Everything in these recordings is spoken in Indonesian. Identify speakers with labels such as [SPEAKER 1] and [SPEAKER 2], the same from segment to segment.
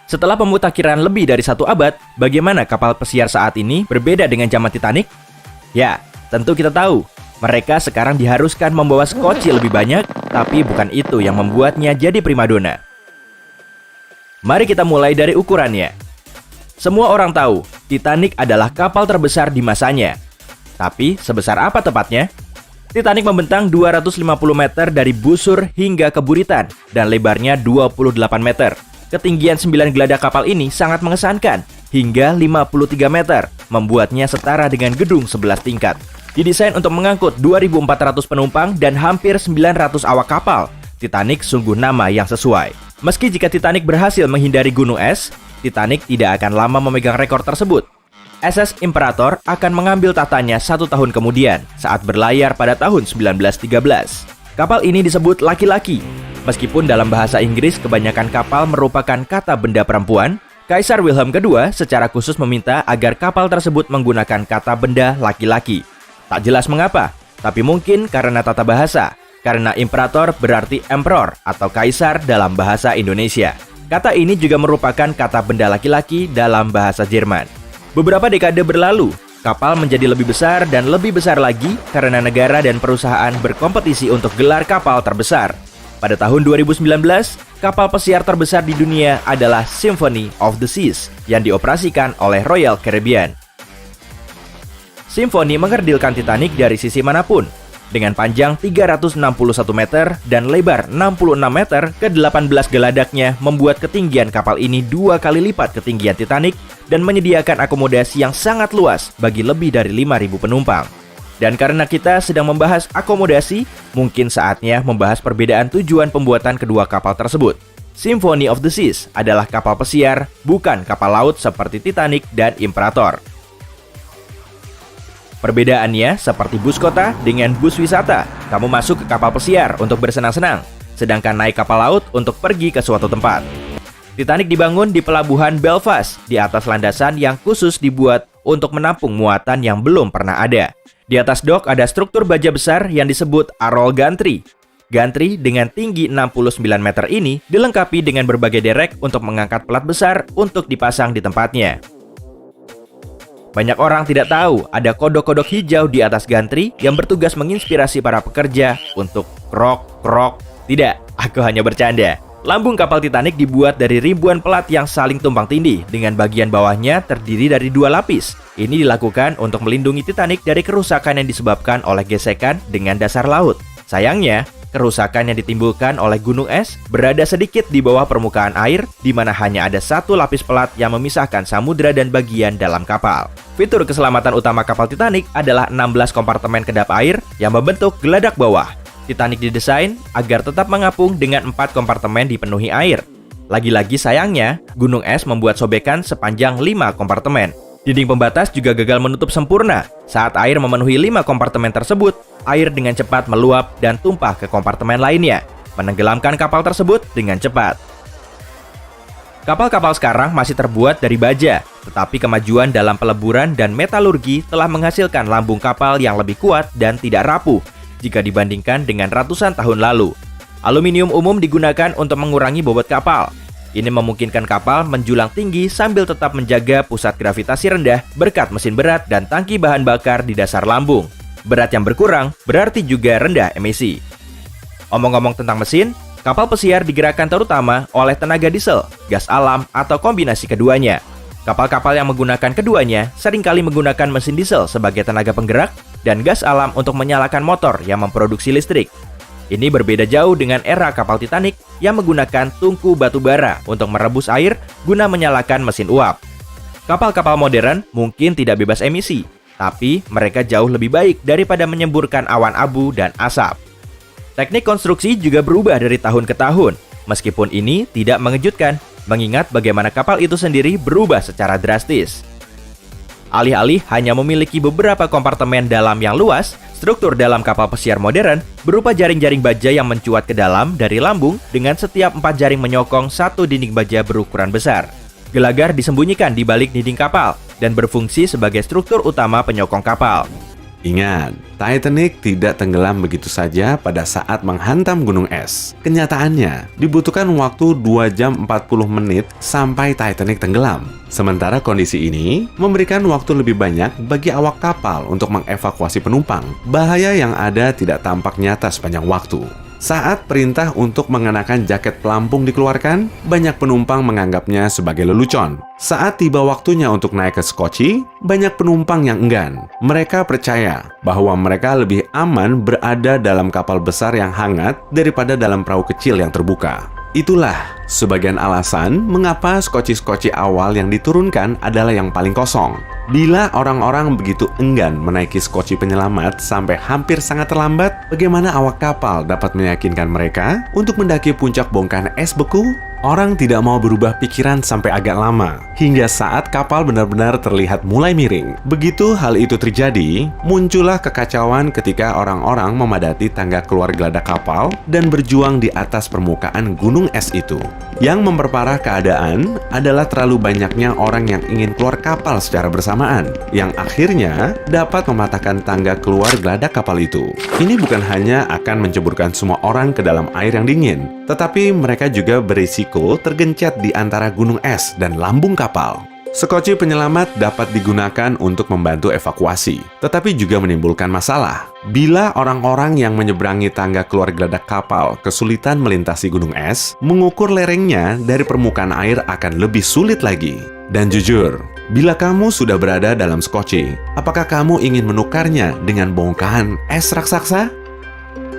[SPEAKER 1] Setelah pemutakhiran lebih dari 1 abad, bagaimana kapal pesiar saat ini berbeda dengan zaman Titanic? Ya, tentu kita tahu. Mereka sekarang diharuskan membawa skoci lebih banyak, tapi bukan itu yang membuatnya jadi primadona. Mari kita mulai dari ukurannya. Semua orang tahu, Titanic adalah kapal terbesar di masanya. Tapi, sebesar apa tepatnya? Titanic membentang 250 meter dari busur hingga ke buritan, dan lebarnya 28 meter. Ketinggian 9 geladak kapal ini sangat mengesankan, hingga 53 meter, membuatnya setara dengan gedung 11 tingkat. Didesain untuk mengangkut 2.400 penumpang dan hampir 900 awak kapal. Titanic sungguh nama yang sesuai. Meski jika Titanic berhasil menghindari gunung es, Titanic tidak akan lama memegang rekor tersebut. SS Imperator akan mengambil tahtanya 1 tahun kemudian saat berlayar pada tahun 1913. Kapal ini disebut laki-laki. Meskipun dalam bahasa Inggris kebanyakan kapal merupakan kata benda perempuan, Kaisar Wilhelm II secara khusus meminta agar kapal tersebut menggunakan kata benda laki-laki. Tak jelas mengapa, tapi mungkin karena tata bahasa. Karena Imperator berarti Emperor atau Kaisar dalam bahasa Indonesia. Kata ini juga merupakan kata benda laki-laki dalam bahasa Jerman. Beberapa dekade berlalu, kapal menjadi lebih besar dan lebih besar lagi karena negara dan perusahaan berkompetisi untuk gelar kapal terbesar. Pada tahun 2019, kapal pesiar terbesar di dunia adalah Symphony of the Seas yang dioperasikan oleh Royal Caribbean. Symphony mengerdilkan Titanic dari sisi manapun, dengan panjang 361 meter dan lebar 66 meter ke 18 geladaknya membuat ketinggian kapal ini 2 kali lipat ketinggian Titanic dan menyediakan akomodasi yang sangat luas bagi lebih dari 5.000 penumpang. Dan karena kita sedang membahas akomodasi, mungkin saatnya membahas perbedaan tujuan pembuatan kedua kapal tersebut. Symphony of the Seas adalah kapal pesiar, bukan kapal laut seperti Titanic dan Imperator. Perbedaannya seperti bus kota dengan bus wisata. Kamu masuk ke kapal pesiar untuk bersenang-senang, sedangkan naik kapal laut untuk pergi ke suatu tempat. Titanic dibangun di pelabuhan Belfast di atas landasan yang khusus dibuat untuk menampung muatan yang belum pernah ada. Di atas dok ada struktur baja besar yang disebut Arroll Gantry. Gantry dengan tinggi 69 meter ini dilengkapi dengan berbagai derek untuk mengangkat pelat besar untuk dipasang di tempatnya. Banyak orang tidak tahu ada kodok-kodok hijau di atas gantry yang bertugas menginspirasi para pekerja untuk krok. Tidak, aku hanya bercanda. Lambung kapal Titanic dibuat dari ribuan pelat yang saling tumpang tindih dengan bagian bawahnya terdiri dari 2 lapis. Ini dilakukan untuk melindungi Titanic dari kerusakan yang disebabkan oleh gesekan dengan dasar laut. Sayangnya, kerusakan yang ditimbulkan oleh gunung es berada sedikit di bawah permukaan air, di mana hanya ada 1 lapis pelat yang memisahkan samudra dan bagian dalam kapal. Fitur keselamatan utama kapal Titanic adalah 16 kompartemen kedap air yang membentuk geladak bawah. Titanic didesain agar tetap mengapung dengan 4 kompartemen dipenuhi air. Lagi-lagi sayangnya, gunung es membuat sobekan sepanjang 5 kompartemen. Dinding pembatas juga gagal menutup sempurna. Saat air memenuhi 5 kompartemen tersebut, air dengan cepat meluap dan tumpah ke kompartemen lainnya, menenggelamkan kapal tersebut dengan cepat. Kapal-kapal sekarang masih terbuat dari baja, tetapi kemajuan dalam peleburan dan metalurgi telah menghasilkan lambung kapal yang lebih kuat dan tidak rapuh jika dibandingkan dengan ratusan tahun lalu. Aluminium umum digunakan untuk mengurangi bobot kapal. Ini memungkinkan kapal menjulang tinggi sambil tetap menjaga pusat gravitasi rendah berkat mesin berat dan tangki bahan bakar di dasar lambung. Berat yang berkurang berarti juga rendah emisi. Omong-omong tentang mesin, kapal pesiar digerakkan terutama oleh tenaga diesel, gas alam, atau kombinasi keduanya. Kapal-kapal yang menggunakan keduanya seringkali menggunakan mesin diesel sebagai tenaga penggerak dan gas alam untuk menyalakan motor yang memproduksi listrik. Ini berbeda jauh dengan era kapal Titanic yang menggunakan tungku batu bara untuk merebus air guna menyalakan mesin uap. Kapal-kapal modern mungkin tidak bebas emisi, tapi mereka jauh lebih baik daripada menyemburkan awan abu dan asap. Teknik konstruksi juga berubah dari tahun ke tahun, meskipun ini tidak mengejutkan, mengingat bagaimana kapal itu sendiri berubah secara drastis. Alih-alih hanya memiliki beberapa kompartemen dalam yang luas, struktur dalam kapal pesiar modern berupa jaring-jaring baja yang mencuat ke dalam dari lambung dengan setiap 4 jaring menyokong satu dinding baja berukuran besar. Gelagar disembunyikan di balik dinding kapal dan berfungsi sebagai struktur utama penyokong kapal.
[SPEAKER 2] Ingat, Titanic tidak tenggelam begitu saja pada saat menghantam gunung es. Kenyataannya, dibutuhkan waktu 2 jam 40 menit sampai Titanic tenggelam. Sementara kondisi ini memberikan waktu lebih banyak bagi awak kapal untuk mengevakuasi penumpang. Bahaya yang ada tidak tampak nyata sepanjang waktu. Saat perintah untuk mengenakan jaket pelampung dikeluarkan, banyak penumpang menganggapnya sebagai lelucon. Saat tiba waktunya untuk naik ke skoci, banyak penumpang yang enggan. Mereka percaya bahwa mereka lebih aman berada dalam kapal besar yang hangat daripada dalam perahu kecil yang terbuka. Itulah sebagian alasan mengapa skoci-skoci awal yang diturunkan adalah yang paling kosong. Bila orang-orang begitu enggan menaiki skoci penyelamat sampai hampir sangat terlambat, bagaimana awak kapal dapat meyakinkan mereka untuk mendaki puncak bongkahan es beku? Orang tidak mau berubah pikiran sampai agak lama, hingga saat kapal benar-benar terlihat mulai miring. Begitu hal itu terjadi, muncullah kekacauan ketika orang-orang memadati tangga keluar geladak kapal dan berjuang di atas permukaan gunung es itu. Yang memperparah keadaan adalah terlalu banyaknya orang yang ingin keluar kapal secara bersamaan, yang akhirnya dapat mematahkan tangga keluar geladak kapal itu. Ini bukan hanya akan menceburkan semua orang ke dalam air yang dingin, tetapi mereka juga berisiko tergencet di antara gunung es dan lambung kapal. Skoci penyelamat dapat digunakan untuk membantu evakuasi, tetapi juga menimbulkan masalah. Bila orang-orang yang menyeberangi tangga keluar geladak kapal kesulitan melintasi gunung es, mengukur lerengnya dari permukaan air akan lebih sulit lagi. Dan jujur, bila kamu sudah berada dalam skoci, apakah kamu ingin menukarnya dengan bongkahan es raksasa?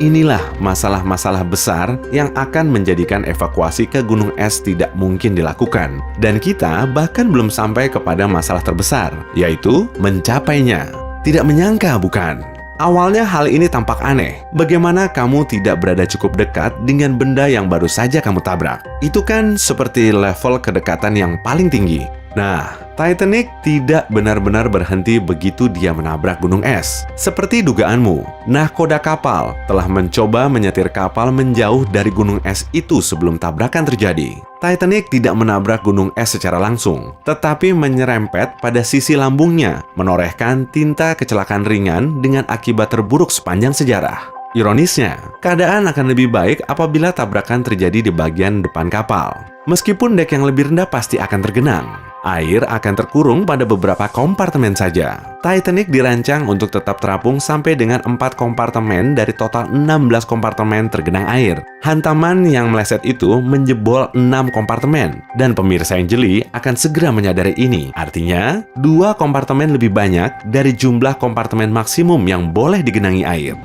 [SPEAKER 2] Inilah masalah-masalah besar yang akan menjadikan evakuasi ke gunung es tidak mungkin dilakukan. Dan kita bahkan belum sampai kepada masalah terbesar, yaitu mencapainya. Tidak menyangka, bukan? Awalnya hal ini tampak aneh. Bagaimana kamu tidak berada cukup dekat dengan benda yang baru saja kamu tabrak? Itu kan seperti level kedekatan yang paling tinggi. Nah, Titanic tidak benar-benar berhenti begitu dia menabrak gunung es. Seperti dugaanmu, nahkoda kapal telah mencoba menyetir kapal menjauh dari gunung es itu sebelum tabrakan terjadi. Titanic tidak menabrak gunung es secara langsung, tetapi menyerempet pada sisi lambungnya, menorehkan tinta kecelakaan ringan dengan akibat terburuk sepanjang sejarah. Ironisnya, keadaan akan lebih baik apabila tabrakan terjadi di bagian depan kapal. Meskipun dek yang lebih rendah pasti akan tergenang, air akan terkurung pada beberapa kompartemen saja. Titanic dirancang untuk tetap terapung sampai dengan 4 kompartemen dari total 16 kompartemen tergenang air. Hantaman yang meleset itu menjebol 6 kompartemen, dan pemirsa yang jeli akan segera menyadari ini. Artinya, 2 kompartemen lebih banyak dari jumlah kompartemen maksimum yang boleh digenangi air.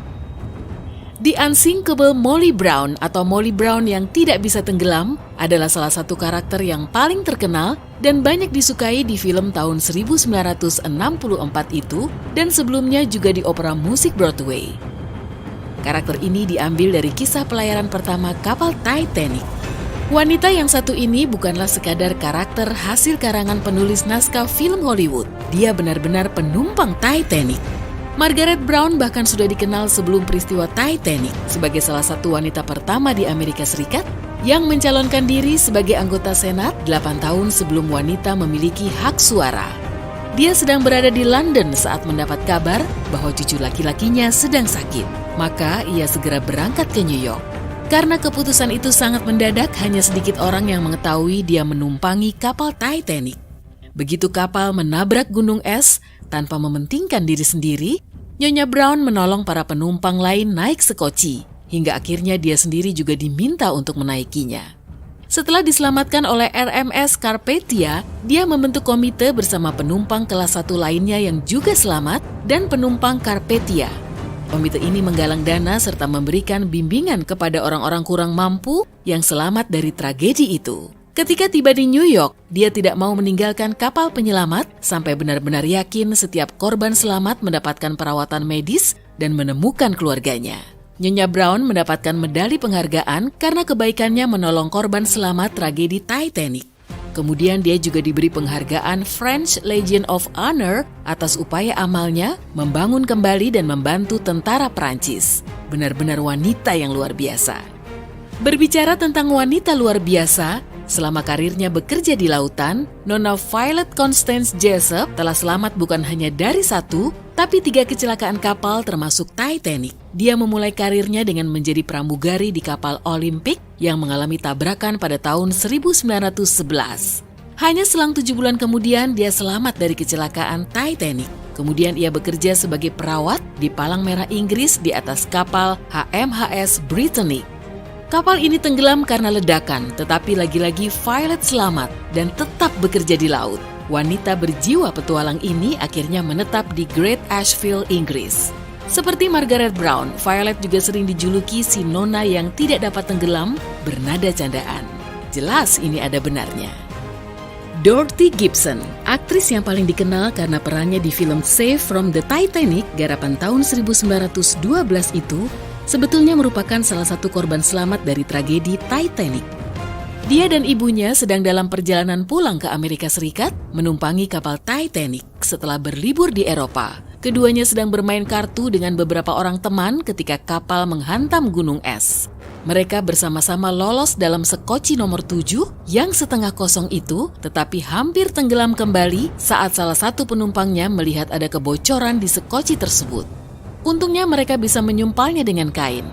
[SPEAKER 3] The Unsinkable Molly Brown atau Molly Brown yang tidak bisa tenggelam adalah salah satu karakter yang paling terkenal dan banyak disukai di film tahun 1964 itu dan sebelumnya juga di opera musik Broadway. Karakter ini diambil dari kisah pelayaran pertama kapal Titanic. Wanita yang satu ini bukanlah sekadar karakter hasil karangan penulis naskah film Hollywood. Dia benar-benar penumpang Titanic. Margaret Brown bahkan sudah dikenal sebelum peristiwa Titanic sebagai salah satu wanita pertama di Amerika Serikat yang mencalonkan diri sebagai anggota Senat 8 tahun sebelum wanita memiliki hak suara. Dia sedang berada di London saat mendapat kabar bahwa cucu laki-lakinya sedang sakit. Maka ia segera berangkat ke New York. Karena keputusan itu sangat mendadak, hanya sedikit orang yang mengetahui dia menumpangi kapal Titanic. Begitu kapal menabrak gunung es, tanpa mementingkan diri sendiri, Nyonya Brown menolong para penumpang lain naik skoci, hingga akhirnya dia sendiri juga diminta untuk menaikinya. Setelah diselamatkan oleh RMS Carpathia, dia membentuk komite bersama penumpang kelas 1 lainnya yang juga selamat dan penumpang Carpathia. Komite ini menggalang dana serta memberikan bimbingan kepada orang-orang kurang mampu yang selamat dari tragedi itu. Ketika tiba di New York, dia tidak mau meninggalkan kapal penyelamat sampai benar-benar yakin setiap korban selamat mendapatkan perawatan medis dan menemukan keluarganya. Nyonya Brown mendapatkan medali penghargaan karena kebaikannya menolong korban selamat tragedi Titanic. Kemudian dia juga diberi penghargaan French Legion of Honor atas upaya amalnya membangun kembali dan membantu tentara Prancis. Benar-benar wanita yang luar biasa. Berbicara tentang wanita luar biasa, Selama karirnya bekerja di lautan, Nona Violet Constance Jessup telah selamat bukan hanya dari 1, tapi 3 kecelakaan kapal termasuk Titanic. Dia memulai karirnya dengan menjadi pramugari di kapal Olympic yang mengalami tabrakan pada tahun 1911. Hanya selang 7 bulan kemudian dia selamat dari kecelakaan Titanic. Kemudian ia bekerja sebagai perawat di Palang Merah Inggris di atas kapal HMHS Britannic. Kapal ini tenggelam karena ledakan, tetapi lagi-lagi Violet selamat dan tetap bekerja di laut. Wanita berjiwa petualang ini akhirnya menetap di Great Ashfield, Inggris. Seperti Margaret Brown, Violet juga sering dijuluki si nona yang tidak dapat tenggelam bernada candaan. Jelas ini ada benarnya. Dorothy Gibson, aktris yang paling dikenal karena perannya di film Save from the Titanic garapan tahun 1912 itu, sebetulnya merupakan salah satu korban selamat dari tragedi Titanic. Dia dan ibunya sedang dalam perjalanan pulang ke Amerika Serikat menumpangi kapal Titanic setelah berlibur di Eropa. Keduanya sedang bermain kartu dengan beberapa orang teman ketika kapal menghantam gunung es. Mereka bersama-sama lolos dalam sekoci nomor 7 yang setengah kosong itu, tetapi hampir tenggelam kembali saat salah satu penumpangnya melihat ada kebocoran di sekoci tersebut. Untungnya mereka bisa menyumpalnya dengan kain.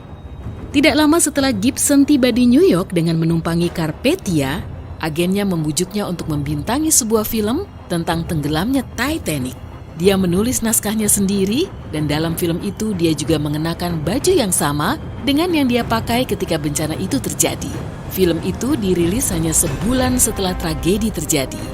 [SPEAKER 3] Tidak lama setelah Gibson tiba di New York dengan menumpangi Carpathia, agennya membujuknya untuk membintangi sebuah film tentang tenggelamnya Titanic. Dia menulis naskahnya sendiri dan dalam film itu dia juga mengenakan baju yang sama dengan yang dia pakai ketika bencana itu terjadi. Film itu dirilis hanya sebulan setelah tragedi terjadi.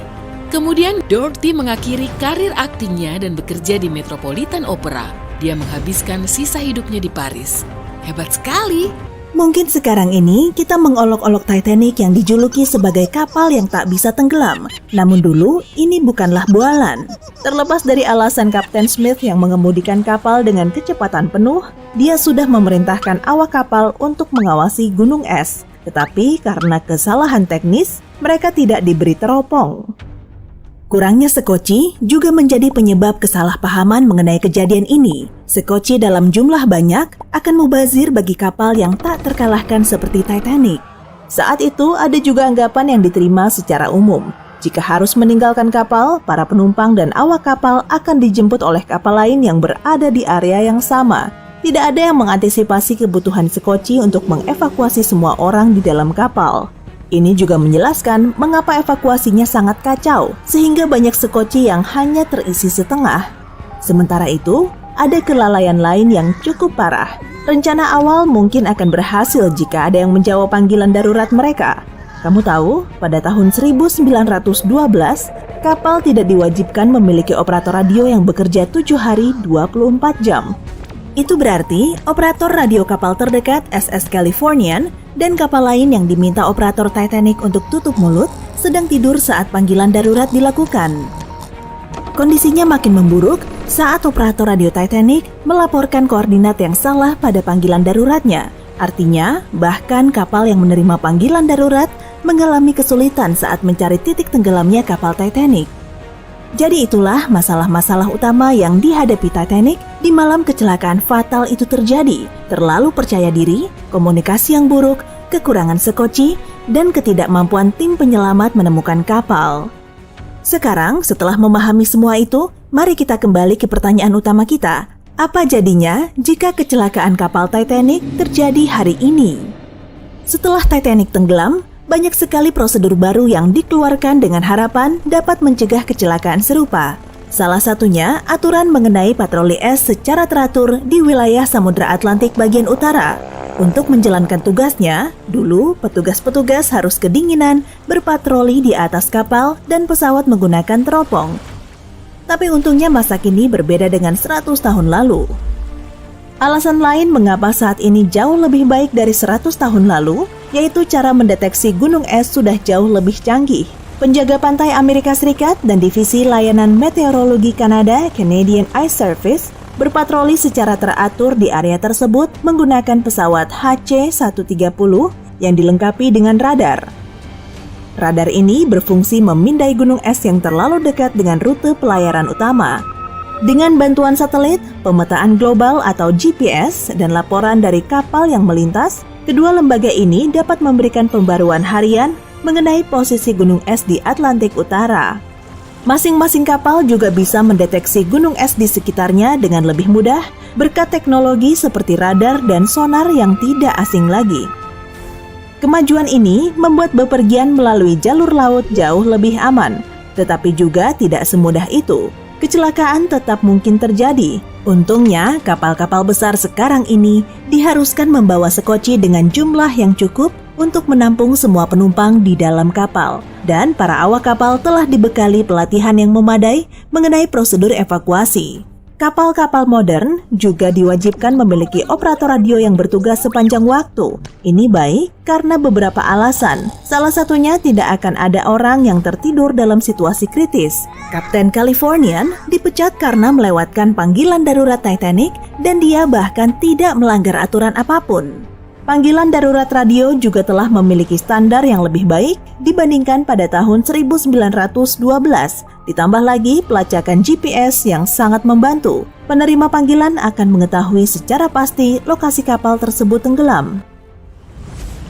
[SPEAKER 3] Kemudian Dorothy mengakhiri karir aktingnya dan bekerja di Metropolitan Opera. Dia menghabiskan sisa hidupnya di Paris. Hebat sekali!
[SPEAKER 4] Mungkin sekarang ini kita mengolok-olok Titanic yang dijuluki sebagai kapal yang tak bisa tenggelam. Namun dulu, ini bukanlah bualan. Terlepas dari alasan Kapten Smith yang mengemudikan kapal dengan kecepatan penuh, dia sudah memerintahkan awak kapal untuk mengawasi gunung es. Tetapi karena kesalahan teknis, mereka tidak diberi teropong. Kurangnya sekoci juga menjadi penyebab kesalahpahaman mengenai kejadian ini. Sekoci dalam jumlah banyak akan mubazir bagi kapal yang tak terkalahkan seperti Titanic. Saat itu ada juga anggapan yang diterima secara umum. Jika harus meninggalkan kapal, para penumpang dan awak kapal akan dijemput oleh kapal lain yang berada di area yang sama. Tidak ada yang mengantisipasi kebutuhan sekoci untuk mengevakuasi semua orang di dalam kapal. Ini juga menjelaskan mengapa evakuasinya sangat kacau, sehingga banyak sekoci yang hanya terisi setengah. Sementara itu, ada kelalaian lain yang cukup parah. Rencana awal mungkin akan berhasil jika ada yang menjawab panggilan darurat mereka. Kamu tahu, pada tahun 1912, kapal tidak diwajibkan memiliki operator radio yang bekerja 7 hari 24 jam. Itu berarti operator radio kapal terdekat SS Californian dan kapal lain yang diminta operator Titanic untuk tutup mulut sedang tidur saat panggilan darurat dilakukan. Kondisinya makin memburuk saat operator radio Titanic melaporkan koordinat yang salah pada panggilan daruratnya. Artinya, bahkan kapal yang menerima panggilan darurat mengalami kesulitan saat mencari titik tenggelamnya kapal Titanic. Jadi itulah masalah-masalah utama yang dihadapi Titanic di malam kecelakaan fatal itu terjadi. Terlalu percaya diri, komunikasi yang buruk, kekurangan sekoci, dan ketidakmampuan tim penyelamat menemukan kapal. Sekarang, setelah memahami semua itu, mari kita kembali ke pertanyaan utama kita. Apa jadinya jika kecelakaan kapal Titanic terjadi hari ini? Setelah Titanic tenggelam, banyak sekali prosedur baru yang dikeluarkan dengan harapan dapat mencegah kecelakaan serupa. Salah satunya aturan mengenai patroli es secara teratur di wilayah Samudra Atlantik bagian utara. Untuk menjalankan tugasnya, dulu petugas-petugas harus kedinginan berpatroli di atas kapal dan pesawat menggunakan teropong. Tapi untungnya masa kini berbeda dengan 100 tahun lalu. Alasan lain mengapa saat ini jauh lebih baik dari 100 tahun lalu, yaitu cara mendeteksi gunung es sudah jauh lebih canggih. Penjaga pantai Amerika Serikat dan Divisi Layanan Meteorologi Kanada, Canadian Ice Service, berpatroli secara teratur di area tersebut menggunakan pesawat HC-130 yang dilengkapi dengan radar. Radar ini berfungsi memindai gunung es yang terlalu dekat dengan rute pelayaran utama. Dengan bantuan satelit, pemetaan global atau GPS, dan laporan dari kapal yang melintas, kedua lembaga ini dapat memberikan pembaruan harian mengenai posisi gunung es di Atlantik Utara. Masing-masing kapal juga bisa mendeteksi gunung es di sekitarnya dengan lebih mudah berkat teknologi seperti radar dan sonar yang tidak asing lagi. Kemajuan ini membuat bepergian melalui jalur laut jauh lebih aman, tetapi juga tidak semudah itu. Kecelakaan tetap mungkin terjadi. Untungnya, kapal-kapal besar sekarang ini diharuskan membawa sekoci dengan jumlah yang cukup untuk menampung semua penumpang di dalam kapal. Dan para awak kapal telah dibekali pelatihan yang memadai mengenai prosedur evakuasi. Kapal-kapal modern juga diwajibkan memiliki operator radio yang bertugas sepanjang waktu. Ini baik karena beberapa alasan. Salah satunya tidak akan ada orang yang tertidur dalam situasi kritis. Kapten Californian dipecat karena melewatkan panggilan darurat Titanic dan dia bahkan tidak melanggar aturan apapun. Panggilan darurat radio juga telah memiliki standar yang lebih baik dibandingkan pada tahun 1912. Ditambah lagi pelacakan GPS yang sangat membantu. Penerima panggilan akan mengetahui secara pasti lokasi kapal tersebut tenggelam.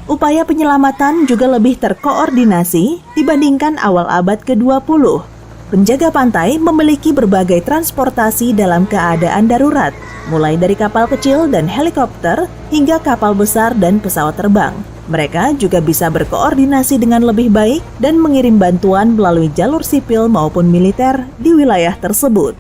[SPEAKER 4] Upaya penyelamatan juga lebih terkoordinasi dibandingkan awal abad ke-20. Penjaga pantai memiliki berbagai transportasi dalam keadaan darurat, mulai dari kapal kecil dan helikopter hingga kapal besar dan pesawat terbang. Mereka juga bisa berkoordinasi dengan lebih baik dan mengirim bantuan melalui jalur sipil maupun militer di wilayah tersebut.